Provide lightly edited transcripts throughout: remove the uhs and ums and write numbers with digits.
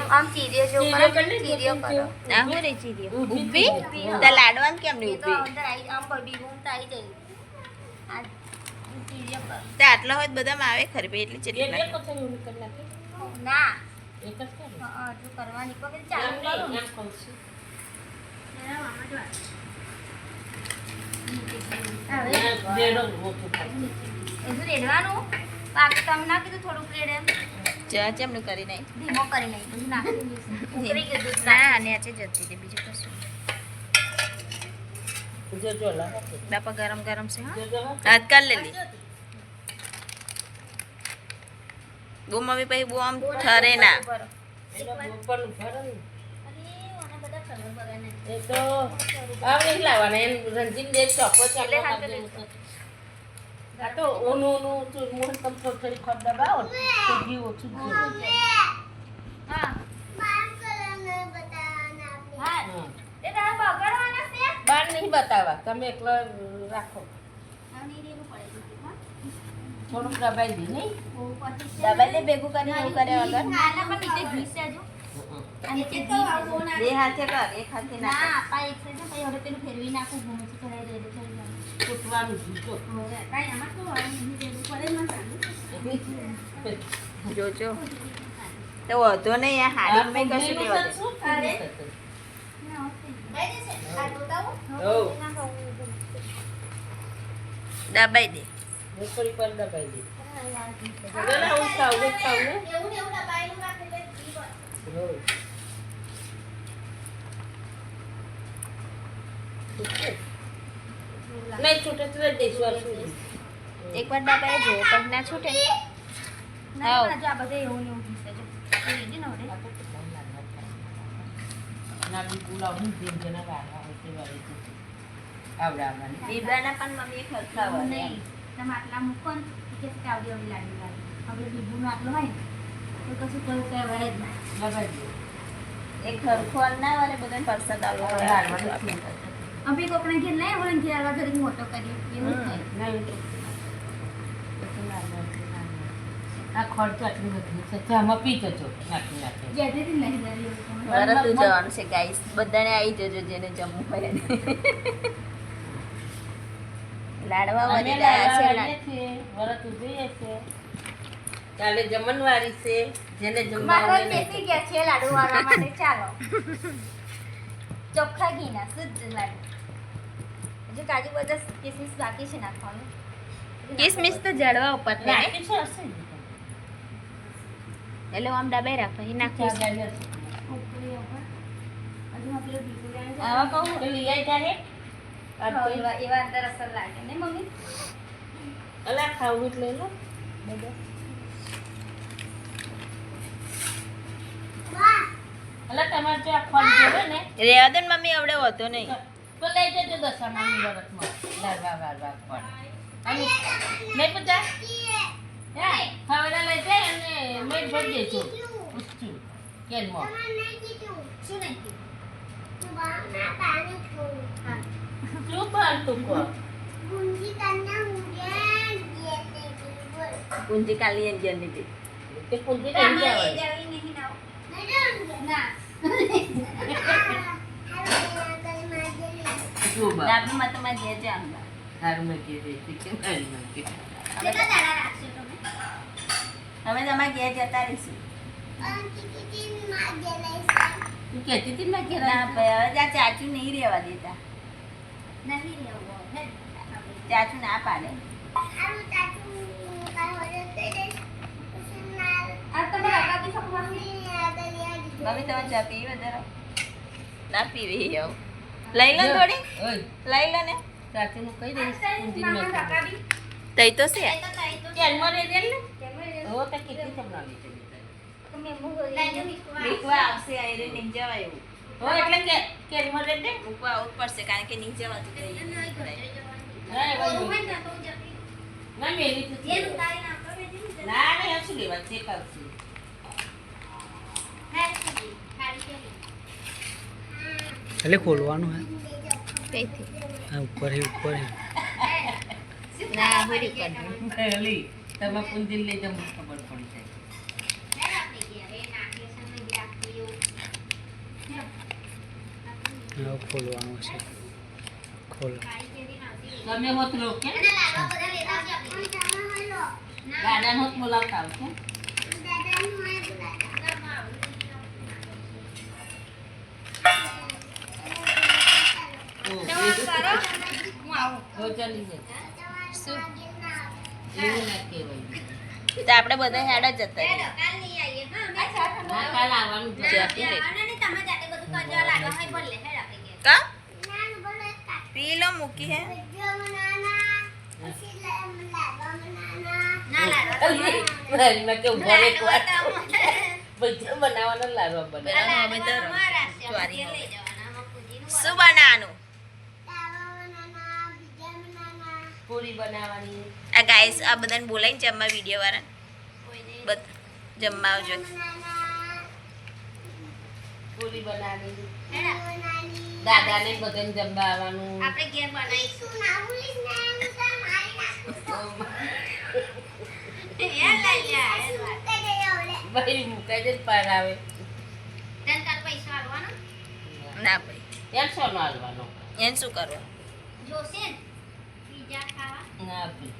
આમ ચીરીઓ જો ચીરીઓ કરો ના હું રે ચીરીઓ ઊભી તે લાડવાન કેમ નહીં તો ઊભી અંદર આવી આમ બબી બૂમ તો આવી જાય આ ચીરીઓ કરો તે આટલા હોય બધામાં આવે ખરી ભાઈ એટલે ચેટલી ના હા જો કરવાની પકડી ચાલુ કરો ને મામા જો એવું રેડવાનું બાકી તમે ના કીધું થોડુંક રેડ એમ ચા ચેમનું કરી નાખ ધીમો કરી નાખી બધું નાખી ઉતરી ગયું દૂધ ના નેચે જતી હતી બીજું કશું બાપા ગરમ ગરમ છે હા હાથ કાઢ લેલી બહુ મમ્મી પછી બહુ આમ ઠરે ના બાર નહીં બતાવવા તમે એકલો રાખો થોડુંક દબાઈ દી નહીં દબાઈ લે ભેગું કરીને એવું કરે વગર બે હાથે કર એક હાથે ના ફેરવી નાખું ઘૂમું કરાવી દે તૂટવાનું જીતો જોજો તો વધો નહીં આ હાડી મેં કશું લેવા દે દબાઈ દે થોડી પર દબાઈ દી હું ખાવ ને નહીં છૂટે તો દઈશું એકવાર દબાઈ જો પગ ના છૂટે આ બધે એવું ને એવું ઘીસે જો રેડી ને હવે નાની ગુલાબની જેમ જના વાળા હોય તે વાળી આવડાવવાની દીબાના પણ મમ્મી ખરખાવા નહીં તમે આટલા મૂકો ને કે આવડી આવડી લાડી હવે બીબુનો આટલો હોય ને તો કશું કોઈ કહેવાય જ ના લગાવી દો એક ખરખો ના વાલે બધા પરસાદ આલવા અભી કોકને ઘેર નહીં હોય ઘેર આવા ઘરે મોટો કરી એવું થાય આ ખર્ચ આટલી બધી છે તેમાં પી જજો નાખી નાખી જેથી નહીં જરી વરત જવાનું છે ગાઈસ બધાને આવી જજો જેને જમવું હોય એને લાડવા વળી રહ્યા છે વરત ઉભી છે કાલે જમણવારી છે જેને મારા જમવાનું બેસી ગયા છે લાડુ વાળા માટે ચાલો ચોખ્ખા ઘીના શુદ્ધ લાડુ હજુ કાજુ બદામ કિસમિસ બાકી છે નાખવાનું કિસમિસ તો જડવા ઉપર છે નાખી છે હશે એટલે આમ દબાઈ રાખો એ નાખી ઉપરી ઉપર હજુ આપણે બીજું લેવાનું આવા કહું તો લઈ આવી તારે એવા અંદર અસર લાગે ને મમ્મી અલા ખાવું એટલે લો બધા અલા તમારે જો આ ફળ જોવે ને રેવા દે ને મમ્મી આવડે હોતો નહીં તો લઈ જજો દશામાની વ્રતમાં લાડવા વાળવા ફળ અને નહીં પૂછા હવે લઈ જાય અને મેં ભરી દેજો ઉસ્તું કેલમાં શું નહીં શું પાલતું કો પૂંજી કાલી એમ જન દીધી તે પૂંજી નહીં જવાય જો બા ડાબીમાં તમારે જે છે આમ હારું મેં કીધી કે મારી માં કે હવે તમારે ઘેર જતા રહીશું તું કહેતી હતી ને કે ના ભાઈ હવે ત્યાં ચાચુ નહીં રહેવા દેતા ચાચુ ના પાડે મમ્મી તમે ચા પી વધારો ના પીવી આવું લઈ લો થોડી ઓય લઈ લો ને ચાચીનું કહી દઈશ પૂંજી મેં તઈ તો છે કેલમાં રહી દે ને હો તો કેટલી સંભળાવી છે લીકવા આવશે આયરે નહીં જવાય એવું હો એટલે કે કેલમાં રહી દે મૂકવા આવવું પડશે કારણ કે નહીં જવાતું તો ના મેરી તો ના ના શું લેવા છે પાવસી એટલે ખોલવાનું હે કઈથી આ ઉપર હે ઉપર હે ના હોરી કર પહેલી તમે પૂંજી લઈ જાવ ખબર પડી જાય હવે ખોલવાનું હશે ખોલ તમે હોત લો કે દાદા હોત બોલાવતા આવશે ચાલી જાય એવું ના કહેવાય તો આપણે બધા હેડ જ જતા રહીએ. ના કાલ આવવાનું છે કા પી લો મૂકી હે મારીમાં કેવું ઘરે એક વાર પૈસા બનાવવાનો લાડવા બનાવવાનો અમે તો ચોરી હવે. શું બનાવવાનું પૂરી બનાવવાની આ ગાઈસ આ બધાને બોલાવીને જમવા વિડીયો વાળા બધા જમવા આવજો. પૂરી બનાવવાની દાદાને બધાને જમવા આવવાનું આપણે ઘેર બનાવીશું ભાઈ મુકાઈ દે પાર આવે પૈસા આવવાનો ના ભાઈ ત્યાં સોનો હાલવાનો એને શું કરવું જોશે ને પીઝા ખાવા ના આપી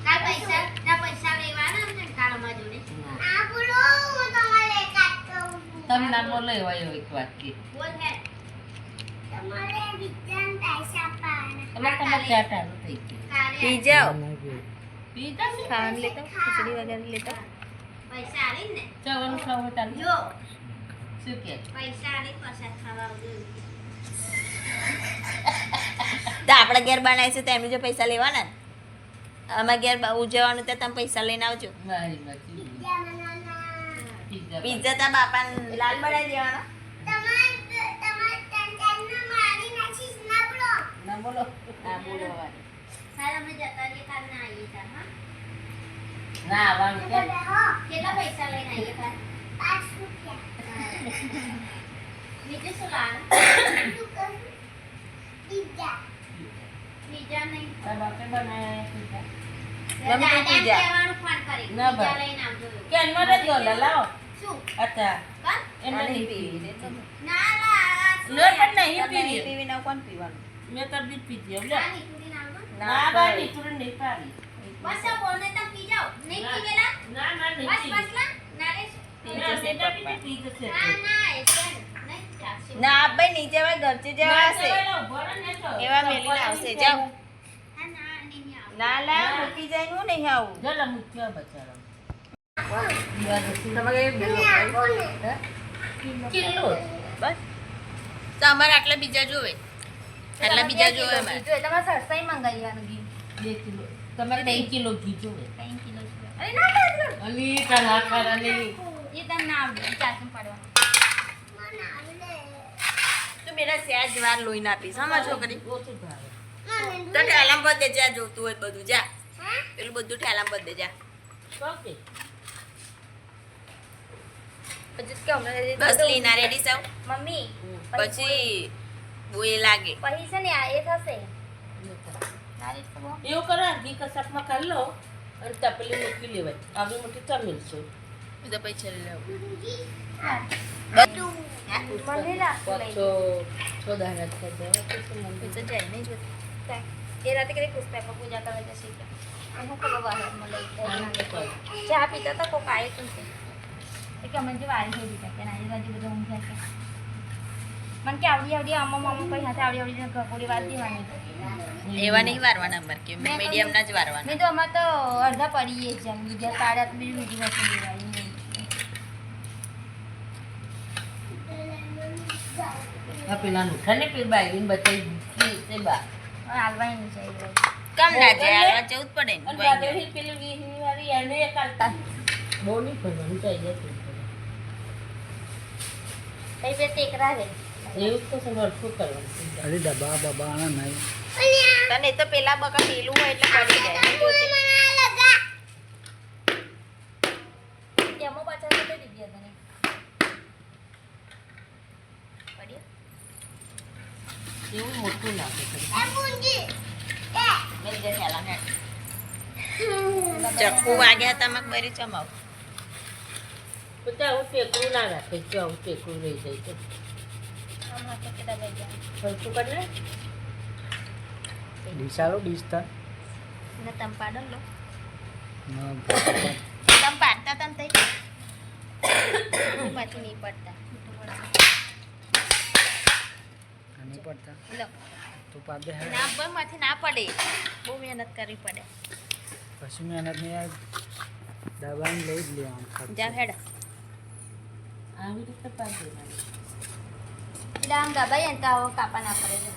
કાલ પૈસા લેવાના ને કાલ અમારા જોડે તમે ના બોલો એવા એવો એક વાત કે બોલ હે તમારે તમારે ચાટ આવું થઈ ગયું પી જાઓ પીતા શું ખાવાનું લેતા ખીચડી વગેરે લેતા પૈસા આલી ને ચવન ખાવું તારું જો શું કે પૈસા આલી પ્રસાદ ખાવા આવજો તો આપણે ઘેર બનાવીશું તો એમની જો પૈસા લેવાના ને અમારા ઘેર ઉજવવાનું તો તમે પૈસા લઈને આવજો. મારી માસી પીઝા તા બાપાને લાલ બનાવી દેવાના. ના બોલો હા બોલો કાલ અમે જતા રહીએ કાલ ના આવીએ તાર હા ના આવવાનું કે કેટલા પૈસા લઈને આવીએ કાલ બીજું શું લાવવાનું બીજા નહીં તારા બાપે બનાવ્યા પીઝા ગમે તે પીઝા. કહેવાનું ફોન કરી ના બીજા ભાઈ. લઈને આવજો કે અનમરે જ ગોલા લાવો શું અચ્છા કોણ એને આને નહીં પીવી પીવી દે તો. ના ના લો પણ નહીં તમે નહીં પીવી પીવી ના કોણ પીવાનું મેં કરી દીધી પીધી હવે ના નીકળી ના આવવાનું ના ના બા ભાઈ. નીચું નહીં પાડી બસ આ બોલને તમે પી જાઓ નહીં પી ગયેલા ના ના નહીં બસ પીવી. બસ લા ના રે પી ના, જશે નહીં પપ્પા. પીવી, પી જશે. ના ના એટલે નહીં ચાલશે ના ભાઈ નીચે ભાઈ ઘરથી જેવા ના, હશે ચાલો, ભરો ને તો. એવા મેલીને આવશે જાઓ. હા ના નહીં આવું ના લા ના. મૂકી જાય હું નહીં આવું. ચાલો, મૂક્યો બચારો. તમારે કિલ્લો. બસ તો અમારે આટલા બીજા જોવે આટલા બીજા જોવે અમારે. તમારે સસ્તા મંગાવ્યાનું ઘી 2 કિલો. તમારે 3 કિલો ઘી જોવે. 3 કિલો છે અરે ના ના અલી તારા ખારા નહીં. એ તને ના આવડે ચાસમ પાડવાનું તો બેટા સહેજ વાર લોહી નાખીશ હા મારી છોકરી. ઓછું ભાવે. તો ઠેલામ પર દે જા જોતું હોય બધું જા પેલું બધું ઠેલામ પર દે જા. ઓકે. પછી કે હમણાં બસ લીના રેડી સાવ મમ્મી પછી બોય લાગે. પછી છે ને આ એ થશે એવું કરો ઘી કસાકમાં કરી લો અને તપેલી મૂકી લેવાય આવી મોટી ચમીલશું તો પૈસા લઈ લેવું. મને લાગતું લઈ પાછો 6 દાડા થઈ જાય પછી મંદિર તો જાય નહીં જોતી. એ રાતે કરી પુષ્પા પૂજા કરવા જશે એનું ખબર વાહનમાં લઈ આને જાય કહો. ચા પીતા હતા કોક આવે તું છે એ કે મને જે વારી થઈ દીધા કે નાની રાજી બધું ઊંઘ થાય છે મને કે આવડી આમાં કોઈ હાથે આવડી ઘકોડી વાર દેવાની એવા નહીં વારવાના અમારે કે મીડિયમ ના જ વારવાના. મેં તો અમારે તો અડધા પડીએ જ એમ બીજા પાડા તો બીજી વસ્તુ લેવાની નહીં આ પેલા નુઠા ને પેલી બાઈની બતાવી તે બા હાલવાય નહીં જાય કમ ના જાય હાલવા જવું જ પડે ને અને ભાઈ. બાદરી પેલી વીસની વાળી એને એક આલતા બહુ નહીં ભરવાનું ચાઈ જાય કઈ બે ટેકરા રે એવું તો છે વળખું કરવાનું અરે ડબ્બા બબ્બા આના નહીં તને તો પેલા બકા પેલું હોય એટલે પડી જાય નહીં જોતી? તેમાં પાછા તો દીધી તને પડી? એવું મોટું નાખે છે મેં જે થેલા ને ચક્કુ વાગ્યા હતા મક બરી ચમાવ. બધા આવું ટેકરું ના રાખે જો આવું ટેકરું રહી જાય તો આમ હાથે કે દબાઈ જાય હલકું કરી ને ડીસારો ડીસતા ને તમ પાડો લો ના તમ પાડતા તમ થઈ પાછી નહીં પડતા નહીં પડતા લો તું પાડે હે ના માંથી ના પડે બહુ મહેનત કરવી પડે પછી મહેનત નહીં આવે દબાઈને લઈ જ લેવાનું જા હેડ આવી રીતે પાડી દેવાનું એટલે આમ દબાઈએ ને તો આવો કાપા ના પડે જો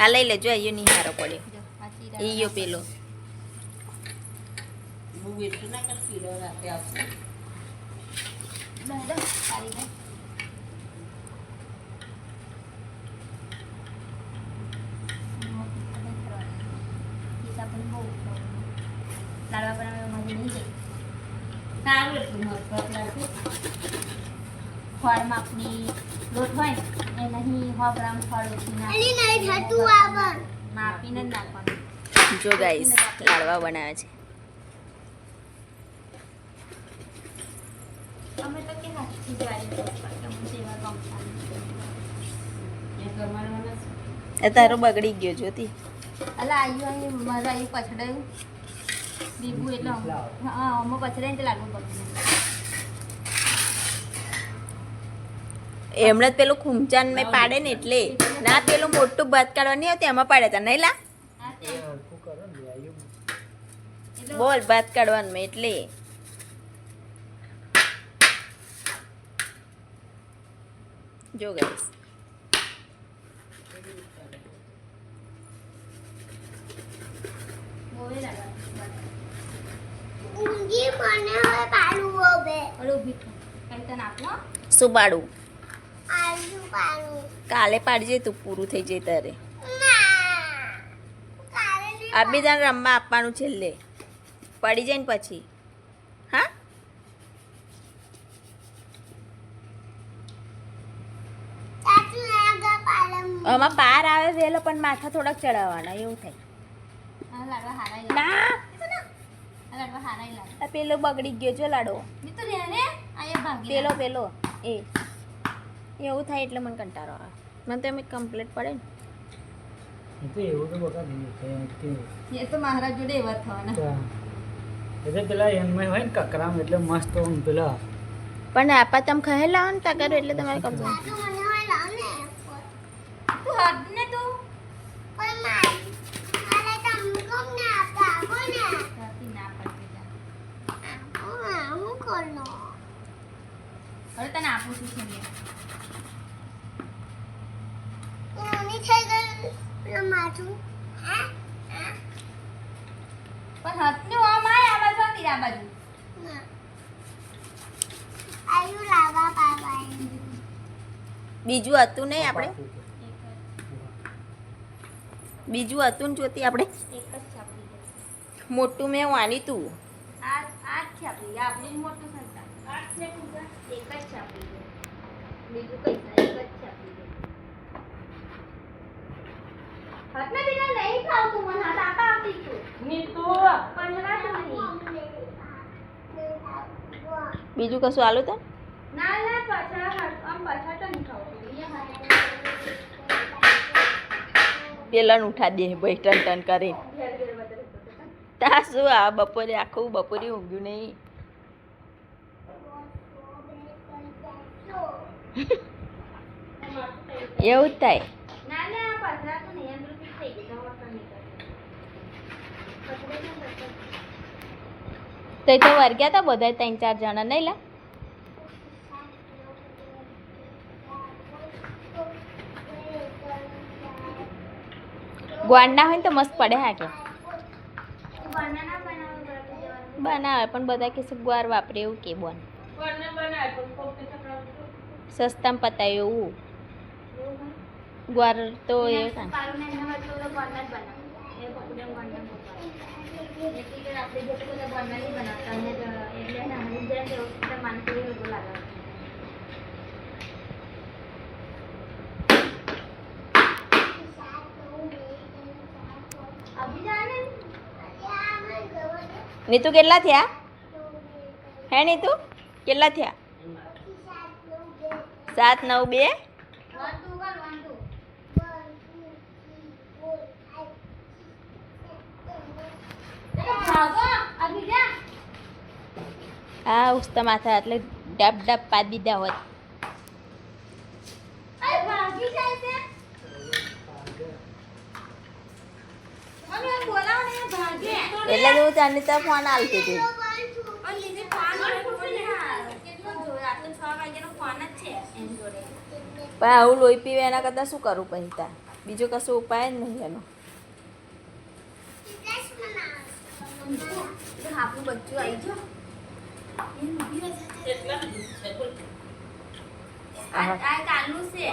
આ લઈ લેજો અહીંયા નહીં હારો પડ્યો જો આ ચીરા ઈયો પેલો હું વેચું ના કર કિલો રાતે આવશે દો સારી દે લાડવા બનાવવા મજા નહીં જાય સારું એટલું મસ્ત લાગે ખોળ માપની લોટ હોય ને એ નહીં 100 ગ્રામ ખોળ ઓછી માપીને જ નાખવાનું જો ગાઈસ લાડવા બનાવે છે અમે તો કે હાથથી જાળી કે મને સેવા ગમતા એ કમાડવાના છે એ તારો બગડી ગયો જોતી અલા આયુ અહીં મારા અહીં પછડાયું બીબુ એટલે હા અમો પછડાઈને તો લાગુ પડતું એમણે જ પેલું ખૂમચાન મેં પાડે ને એટલે ના પેલું મોટું ભાત કાઢવા નહીં આવતી એમાં પાડે તા નહીં લા હા તે હલકું કરો ને આવ્યું એટલે બોલ ભાત કાઢવાનું મેં એટલે જો ગાઈસ બોલે લાગવાનું ઊંઘી મને હવે પાડું હવે અરે ઊભી થા કઈ તને આપો શું પાડું આલુ પાડું કાલે પાડજે તું પૂરું થઈ જાય તારે ના કાલે નહીં આ બી તને રમવા આપવાનું છેલ્લે પડી જાય ને પછી હા ચાચુ આગળ પાડમ આમાં પાર આવે વહેલો પણ માથા થોડાક ચડાવવાના એવું થાય આ લાડવા હારાઈ ના લાગે આ લાડવા હારાઈ લાગે આ પેલો બગડી ગયો જો લાડો ની તો લે ને આયા ભાગી પેલો પેલો એ એવું થાય એટલે મને કંટાળો આવે મને તો એમ કમ્પ્લીટ પડે ને એ તો એવું તો બકા નહીં કે એ તો મહારાજ જોડે એવા જ થવાના એટલે પેલા એનમાં હોય ને કકરામ એટલે મસ્ત આમ પેલા પણ આપા તમે ખહેલા ને તગારો એટલે તમારે કબજો ચાચુ મને હવે લાવ ને તું હદ ને તું પણ મારે તમને કોમ ને આપતા કોને રાતી ના પડતી જા હું કરનો હવે તને આપું છું છેલ્લે ઊની થઈ ગઈ માથું હા પણ હદનું આમ આય આ બાજુ હતી આ બાજુ આયુ લાવા પાવા બીજું હતું નહીં આપણે બીજું હતું ને જોતી આપણે એક જ છાપડી દે મોટું મેં વાની તું આ જ છાપડી આપણી મોટું સંતાન એક જ છાપડી દે બીજું કઈ ના એક જ છાપડી દે હાથમાં બીજા નહીં ખાવતું મને હાથ આપા આપી છું નીતુ પણ જવાતું નહીં બીજું કશું આલું તો ના ના પાછળ આમ પાછળ તો નહીં ખાવતું અહીંયા હાથ પેલા ઉઠા દે ભાઈ ટન ટન કરી ઘેર ઘેર વધારે તા શું આ બપોરે આખું બપોરે ઊંઘ્યું નહીં એવું જ થાય ના ના પાછળ તો નહીં અંદર ફિટ થઈ ગઈ તો વસન નહીં કરે તો એ તો વર્ગ્યા હતા બધા 3-4 જણા નહીં લા ગોંડા હોય ને તો મસ્ત પડે હા કે બનાના બનાવવા બરાબર જવાનું બનાવે પણ બધા કે શું ગુવાર વાપરે એવું કે બોન કોને બનાય પણ કોકે સકરાવજો સસ્તામાં પતાય એવું એવું હોય ગુવાર તો એ પારુને એના માટે તો ગોંડા જ બનાવે એ પકડે ગોંડા બોલાવે એટલે કે આપણે જો તો ગોંડા નહીં બનાવતા અને એટલે ના હું જાય તો તો માનતો એ લોકો લાગે અભી જાને નીતુ કેટલા થયા હે નીતુ કેટલા થયા 7 9 2 1 2 કર 1 2 ભાગો અભી જા આ ઉસ્તા માથા એટલે ડબ ડબ પાડી દીધા હોત અરે ભાગી જાય છે મને બોલાવો ને ભાગે એટલે જ હું તને તો ફોન આલતી હતી અને લીધે ફોન કેટલો જોયો આટલો 6 વાગ્યાનો ફોન જ છે એમ જોડે પણ આવું લોહી પીવે એના કરતાં શું કરું પછી તાર બીજો કશો ઉપાય જ નહીં એનો આપણું બચ્ચું આવી જો એટલા જ છે. આ કાલનું છે